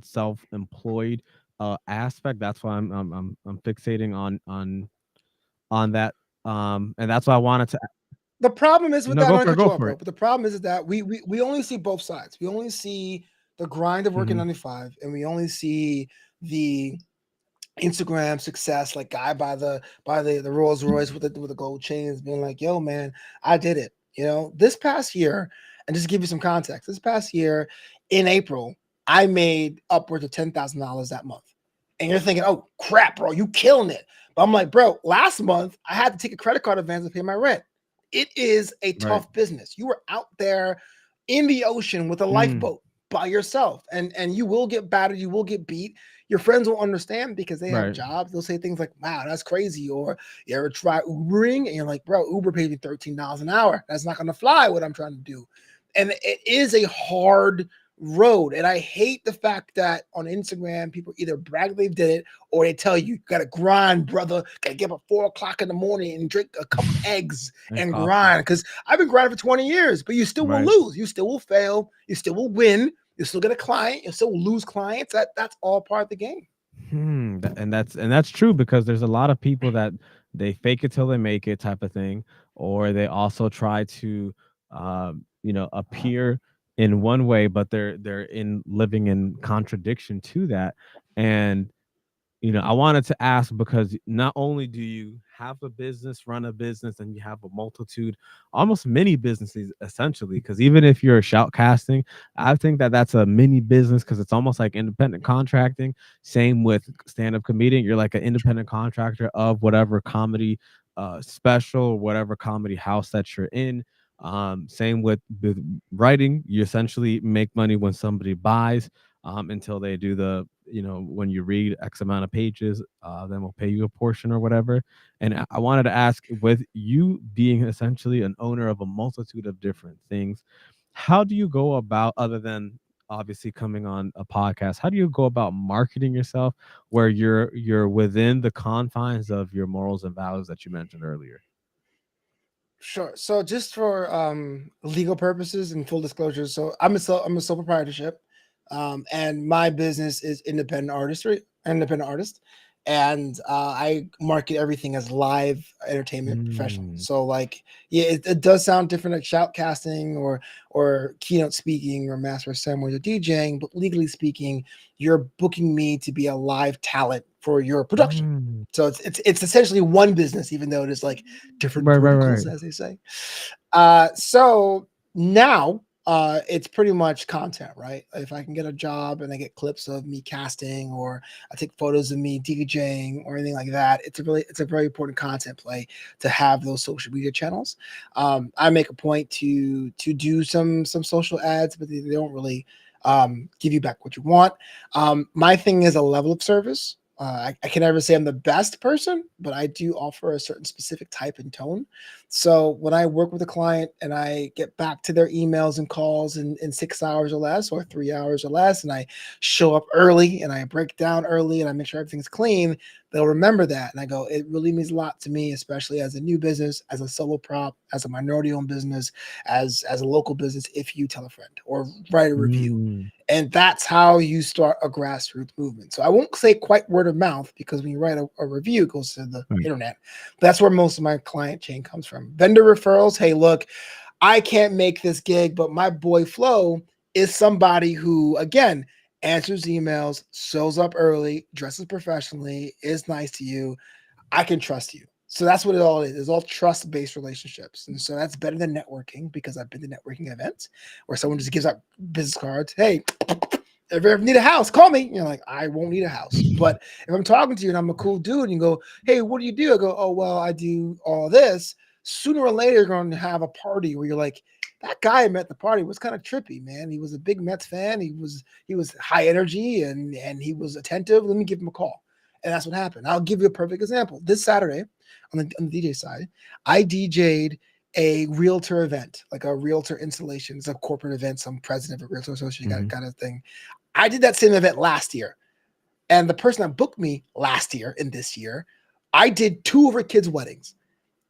self-employed aspect. That's why I'm fixating on that. And that's why I wanted to. The problem is with No, that, I go don't for it. cut you Go off, for bro. it. But the problem is that we only see both sides. We only see the grind of working Hmm. 95, and we only see the Instagram success, like guy by the Rolls Royce with the gold chains, being like, "Yo, man, I did it." You know, this past year, and just to give you some context, this past year in April, I made upwards of $10,000 that month. And you're thinking, "Oh crap, bro, you killing it." But I'm like, bro, last month I had to take a credit card advance to pay my rent. It is a Right. tough business. You are out there in the ocean with a Mm, lifeboat by yourself, and you will get battered, you will get beat. Your friends will understand because they have right. jobs. They'll say things like, "Wow, that's crazy," or "You ever try Ubering?" And you're like, "Bro, Uber pays me $13 an hour. That's not going to fly. What I'm trying to do." And it is a hard road. And I hate the fact that on Instagram, people either brag they did it or they tell you, got to grind, brother. Got to get up at 4 o'clock in the morning and drink a cup of eggs And and coffee. grind. Because I've been grinding for 20 years, but you still will Right. lose. You still will fail. You still will win. You still get a client. You still lose clients. That's all part of the game. And that's true because there's a lot of people that they fake it till they make it type of thing, or they also try to, appear in one way, but they're in living in contradiction to that. And I wanted to ask because not only do you have a business, run a business, and you have a multitude, almost many businesses essentially. Because even if you're shoutcasting, I think that that's a mini business because it's almost like independent contracting. Same with stand-up comedian, you're like an independent contractor of whatever comedy special, whatever comedy house that you're in. Same with writing, you essentially make money when somebody buys until they do the when you read X amount of pages, then we'll pay you a portion or whatever. And I wanted to ask, with you being essentially an owner of a multitude of different things, how do you go about, other than obviously coming on a podcast, how do you go about marketing yourself where you're within the confines of your morals and values that you mentioned earlier? Sure. So just for legal purposes and full disclosure, so I'm a sole proprietorship, and my business is independent artist, and I market everything as live entertainment professional. Mm, So like, yeah, it does sound different like shoutcasting or keynote speaking or master ceremonies or DJing, but legally speaking, you're booking me to be a live talent for your production. mm. So it's essentially one business, even though it is like different Right, right, verticals, right. as they say. So now it's pretty much content, right? If I can get a job and I get clips of me casting, or I take photos of me DJing or anything like that, it's a very important content play to have those social media channels. I make a point to do some social ads, but they don't really give you back what you want. My thing is a level of service. I can never say I'm the best person, but I do offer a certain specific type and tone. So when I work with a client and I get back to their emails and calls in 6 hours or less, or 3 hours or less, and I show up early and I break down early and I make sure everything's clean, they'll remember that. And I go, it really means a lot to me, especially as a new business, as a solo prop, as a minority owned business, as a local business, if you tell a friend or write a review. Mm, And that's how you start a grassroots movement. So I won't say quite word of mouth, because when you write a review, it goes to the right. internet. That's where most of my client chain comes from. Vendor referrals. Hey, look, I can't make this gig, but my boy Flo is somebody who, again, answers emails, shows up early, dresses professionally, is nice to you. I can trust you. So that's what it all is. It's all trust-based relationships. And so that's better than networking, because I've been to networking events where someone just gives out business cards. Hey, if you ever need a house, call me. You're like, I won't need a house. But if I'm talking to you and I'm a cool dude and you go, hey, what do you do? I go, oh, well, I do all this. Sooner or later, you're going to have a party where you're like, that guy I met at the party was kind of trippy, man. He was a big Mets fan. He was high energy and he was attentive. Let me give him a call. And that's what happened. I'll give you a perfect example. This Saturday, on the DJ side, I DJ'd a realtor event, like a realtor installation. It's a corporate event, some president of a realtor association Mhm. kind of thing. I did that same event last year. And the person that booked me last year and this year, I did two of her kids' weddings.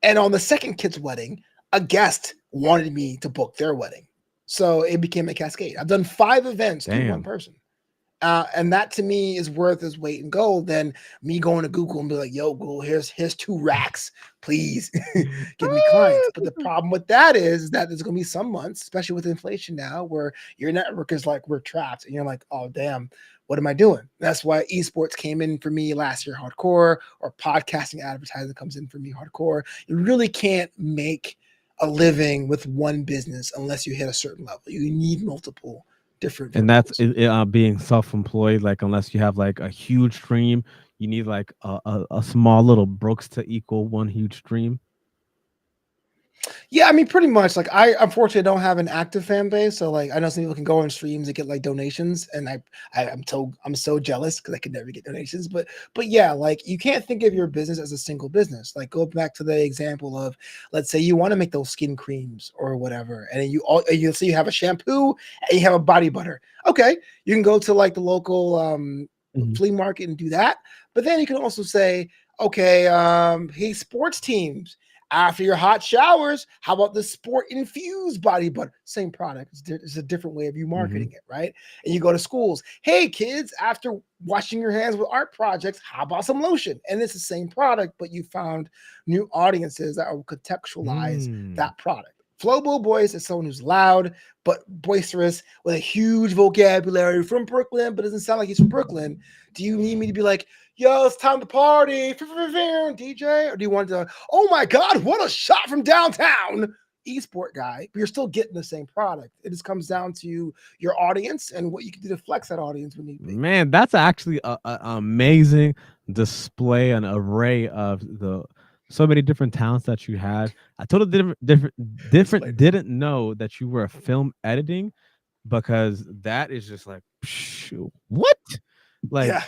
And on the second kid's wedding, a guest wanted me to book their wedding. So it became a cascade. I've done 5 events through one Damn. person. And that to me is worth its weight in gold than me going to Google and be like, yo, Google, here's 2 racks. Please give me clients. But the problem with that is that there's gonna be some months, especially with inflation now, where your network is like, we're trapped. And you're like, oh damn, what am I doing? That's why esports came in for me last year hardcore, or podcasting advertising comes in for me hardcore. You really can't make a living with one business unless you hit a certain level. You need multiple different And that's verticals. being self-employed. Like, unless you have like a huge stream, you need like a small little Brooks to equal one huge stream. Yeah, I mean, pretty much. Like, I unfortunately don't have an active fan base, so like, I know some people can go on streams and get like donations, and I'm so jealous because I could never get donations. But yeah, like you can't think of your business as a single business. Like, go back to the example of, let's say you want to make those skin creams or whatever, and you say you have a shampoo and you have a body butter. Okay, you can go to like the local Mhm. flea market and do that. But then you can also say, okay, hey, sports teams, after your hot showers, how about the sport infused body butter? Same product. It's a different way of you Mhm. marketing it, right? And you go to schools. Hey, kids, after washing your hands with art projects, how about some lotion? And it's the same product, but you found new audiences that will contextualize Mm. that product. Flobo Boyce is someone who's loud but boisterous with a huge vocabulary from Brooklyn, but doesn't sound like he's from Brooklyn. Do you need me to be like, yo, it's time to party, DJ? Or do you want to, oh my God, what a shot from downtown? Esport guy, but you're still getting the same product. It just comes down to your audience and what you can do to flex that audience when need be. Man, that's actually a amazing display, an array of the so many different talents that you had. I totally Display. didn't know that you were a film editing, because that is just like, psh, what? Like, Yeah.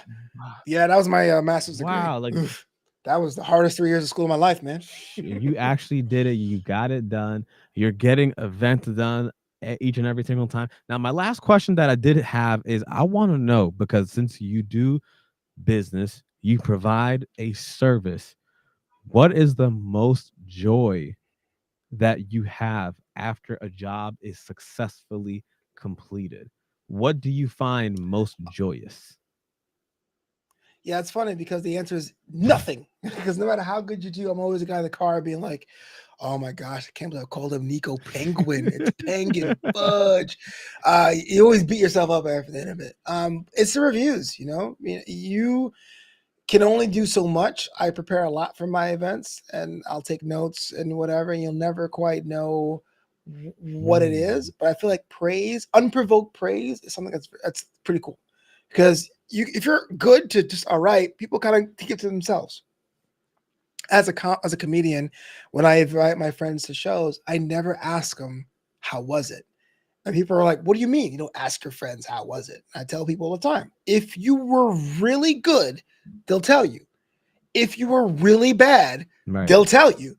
Yeah, that was my master's degree. wow, like, Oof. That was the hardest 3 years of school of my life, man. you actually did it. You got it done. You're getting events done each and every single time. Now, my last question that I did have is, I want to know, because since you do business, you provide a service, what is the most joy that you have after a job is successfully completed? What do you find most joyous? Yeah, it's funny because the answer is nothing. Because no matter how good you do, I'm always the guy in the car being like, oh my gosh, I can't believe I called him Nico Penguin. It's Penguin Fudge. You always beat yourself up after the end of it. It's the reviews, you know? I mean, you can only do so much. I prepare a lot for my events and I'll take notes and whatever, and you'll never quite know what it is. Mm. But I feel like praise, unprovoked praise, is something that's pretty cool. Because if you're good to just all right, people kind of take it to themselves. As a comedian, when I invite my friends to shows, I never ask them how was it. And people are like, "What do you mean? You don't ask your friends how was it?" I tell people all the time, if you were really good, they'll tell you. If you were really bad, Right. they'll tell you.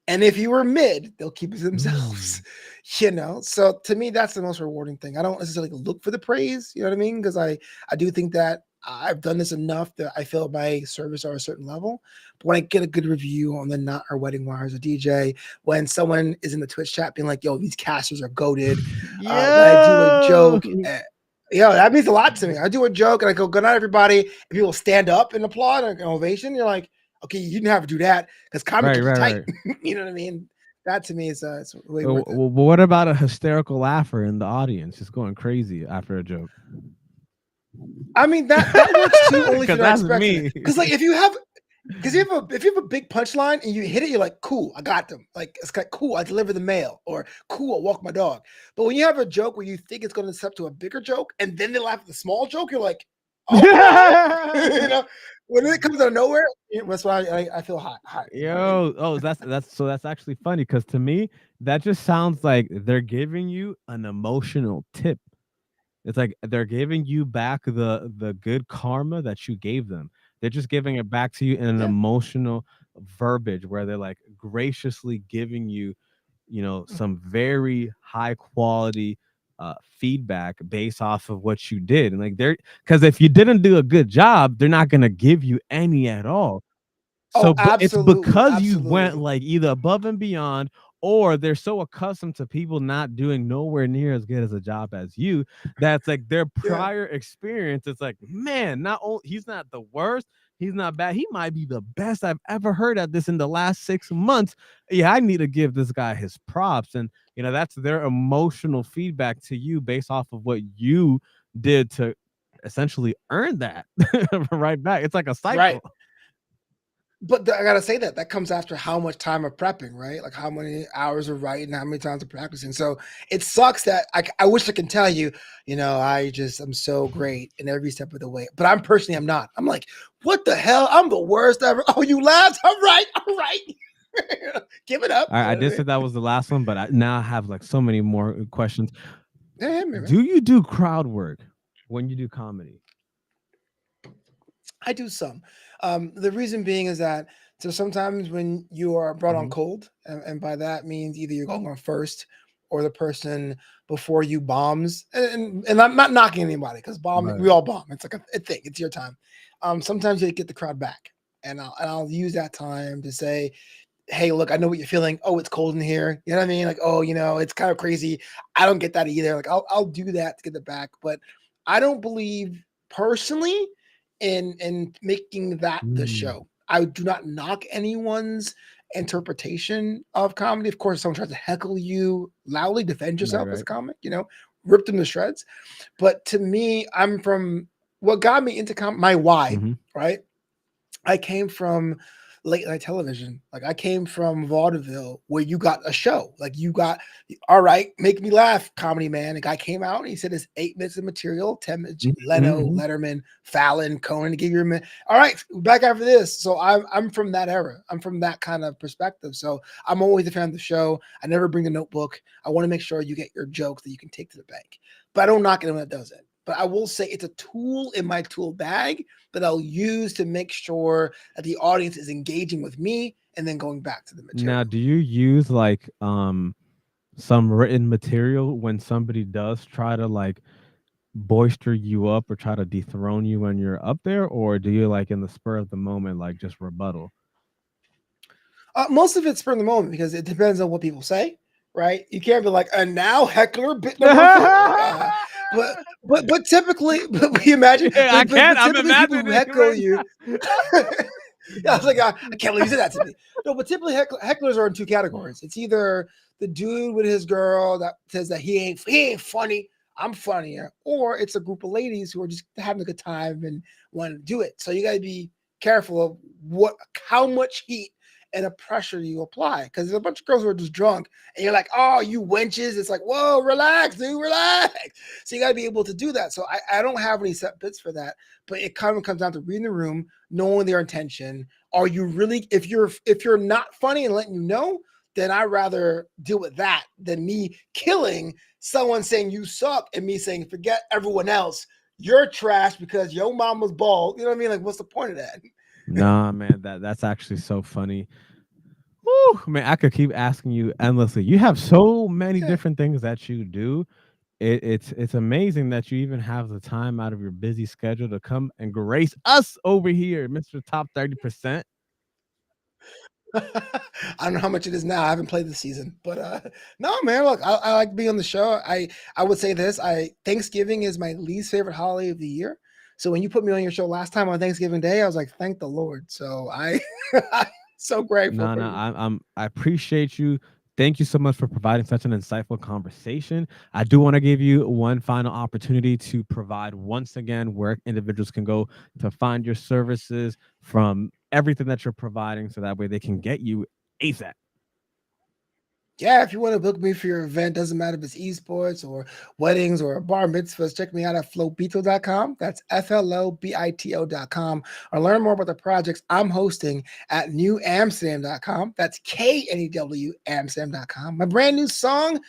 And if you were mid, they'll keep it to themselves. Mm. You know, so to me, that's the most rewarding thing. I don't necessarily look for the praise, you know what I mean? Because I do think that I've done this enough that I feel my service are a certain level. But when I get a good review on the Not Our Wedding Wires or DJ, when someone is in the Twitch chat being like, yo, these casters are goaded, when I do a Yo. joke, that means a lot to me. I do a joke and I go, good night, everybody. And people stand up and applaud and an ovation. You're like, okay, you didn't have to do that because comedy Right, keeps it right, tight. right. You know what I mean? That to me is it's way Well, worth it. what about a hysterical laugher in the audience just going crazy after a joke? I mean that works too, only if Because you're not that's expecting it. me. Because like if you have a big punchline and you hit it, you're like, cool, I got them. Like it's like cool, I deliver the mail, or cool, I walk my dog. But when you have a joke where you think it's going to step to a bigger joke and then they laugh at the small joke, you're like, okay, you know. When it comes out of nowhere, that's why I feel hot. You know what I mean? Yo, oh, that's actually funny, because to me, that just sounds like they're giving you an emotional tip. It's like they're giving you back the good karma that you gave them. They're just giving it back to you in an Yeah. emotional verbiage, where they're like graciously giving you some very high quality feedback based off of what you did. And like because if you didn't do a good job, they're not going to give you any at all. So Oh, but it's absolutely, because you went absolutely. like either above and beyond, or they're so accustomed to people not doing nowhere near as good as a job as you, that's like their Yeah, prior experience. It's like, man, not only he's not the worst, he's not bad. He might be the best I've ever heard at this in the last 6 months. Yeah, I need to give this guy his props. And that's their emotional feedback to you based off of what you did to essentially earn that right back. It's like a right. cycle. But I gotta say that comes after how much time of prepping, right? Like how many hours of writing, how many times of practicing. So it sucks that I wish I can tell you, I'm so great in every step of the way. But I'm not. I'm like, what the hell? I'm the worst ever. Oh, you laughed? All right, all right. Give it up. All right, You I know what I did mean? say that was the last one, but I now have like so many more questions. Yeah, man. Do you do crowd work when you do comedy? I do some. The reason being is that so sometimes when you are brought on Mhm. cold, and by that means either you're going on first or the person before you bombs, and I'm not knocking anybody because bombing, we Right. all bomb. It's like a thing. It's your time. Sometimes you get the crowd back, and I'll use that time to say, hey, look, I know what you're feeling. Oh, it's cold in here. You know what I mean? Like, oh, it's kind of crazy. I don't get that either. Like, I'll do that to get it back, but I don't believe personally in making that the Mm, show. I do not knock anyone's interpretation of comedy. Of course, if someone tries to heckle you loudly, defend right, yourself as a right. comic, rip them to shreds. But to me, I'm from what got me into my why, Mhm. right? I came from late night television. Like I came from vaudeville where you got a show. Like you got, all right, make me laugh, comedy man. A guy came out and he said it's 8 minutes of material, 10 minutes. Mhm, mhm, Leno, mhm. Letterman, Fallon, Conan to give you a minute. All right, back after this. So I'm from that era. I'm from that kind of perspective. So I'm always a fan of the show. I never bring a notebook. I want to make sure you get your jokes that you can take to the bank. But I don't knock anyone that does it. But I will say it's a tool in my tool bag that I'll use to make sure that the audience is engaging with me and then going back to the Now, material. do you use like some written material when somebody does try to like boister you up or try to dethrone you when you're up there, or do you like in the spur of the moment like just rebuttal? Most of it's for the moment because it depends on what people say, right? You can't be like, and now heckler bit number 4. Like, but typically, but we imagine, I can't. but I'm typically people who imagining it heckle right you. now. Yeah, I was like, I can't believe you said that to me. No, but typically hecklers are in two categories. It's either the dude with his girl that says that he ain't funny, I'm funnier, or it's a group of ladies who are just having a good time and want to do it. So you got to be careful of how much heat and a pressure you apply because there's a bunch of girls who are just drunk and you're like, oh, you wenches. It's like, whoa, relax, dude, relax. So you got to be able to do that. So I don't have any set bits for that, but it kind of comes down to reading the room, knowing their intention. Are you really, if you're not funny and letting you know, then I'd rather deal with that than me killing someone saying you suck and me saying forget everyone else. You're trash because your mom was bald. You know what I mean? Like, what's the point of that? Nah, man, that's actually so funny. Woo, man, I could keep asking you endlessly. You have so many Yeah. different things that you do. It's amazing that you even have the time out of your busy schedule to come and grace us over here, Mr. Top 30%. I don't know how much it is now. I haven't played the season, but no, man. Look, I like being on the show. I would say this. Thanksgiving is my least favorite holiday of the year. So when you put me on your show last time on Thanksgiving Day, I was like, thank the Lord. So I'm so grateful No, for no, you. I appreciate you. Thank you so much for providing such an insightful conversation. I do want to give you one final opportunity to provide once again where individuals can go to find your services from everything that you're providing so that way they can get you ASAP. Yeah, if you want to book me for your event, doesn't matter if it's esports or weddings or bar mitzvahs, check me out at flobito.com. That's FLOBITO.com. Or learn more about the projects I'm hosting at newamsterdam.com. That's KNEW Amsterdam.com. My brand new song,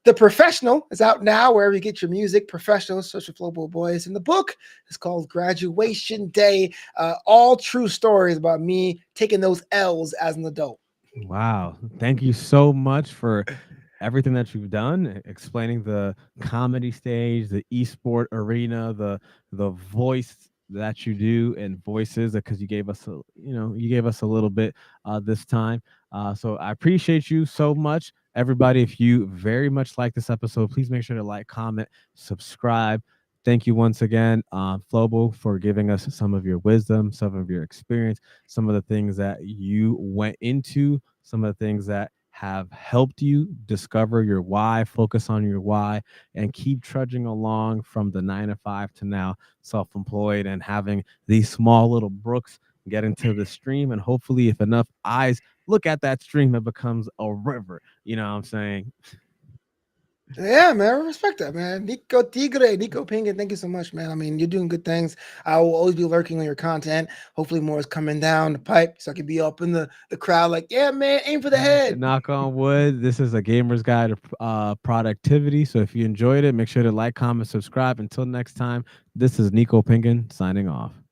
The Professional, is out now wherever you get your music. Professional, search for Flobo Boyce. And the book is called Graduation Day. All true stories about me taking those L's as an adult. Wow. Thank you so much for everything that you've done, explaining the comedy stage, the esport arena, the voice that you do and voices, because you gave us you gave us a little bit this time. So I appreciate you so much. Everybody, if you very much like this episode, please make sure to like, comment, subscribe. Thank you once again, Flobo, for giving us some of your wisdom, some of your experience, some of the things that you went into, some of the things that have helped you discover your why, focus on your why, and keep trudging along from the 9 to 5 to now self employed and having these small little brooks get into the stream. And hopefully, if enough eyes look at that stream, it becomes a river. You know what I'm saying? Yeah, man, I respect that, man. Nico Tigre, Nico Pingan, thank you so much, man. I mean, you're doing good things. I will always be lurking on your content. Hopefully, more is coming down the pipe, so I can be up in the crowd, like, yeah, man, aim for the head. Knock on wood. This is a gamer's guide to productivity. So if you enjoyed it, make sure to like, comment, subscribe. Until next time, this is Nico Pingan signing off.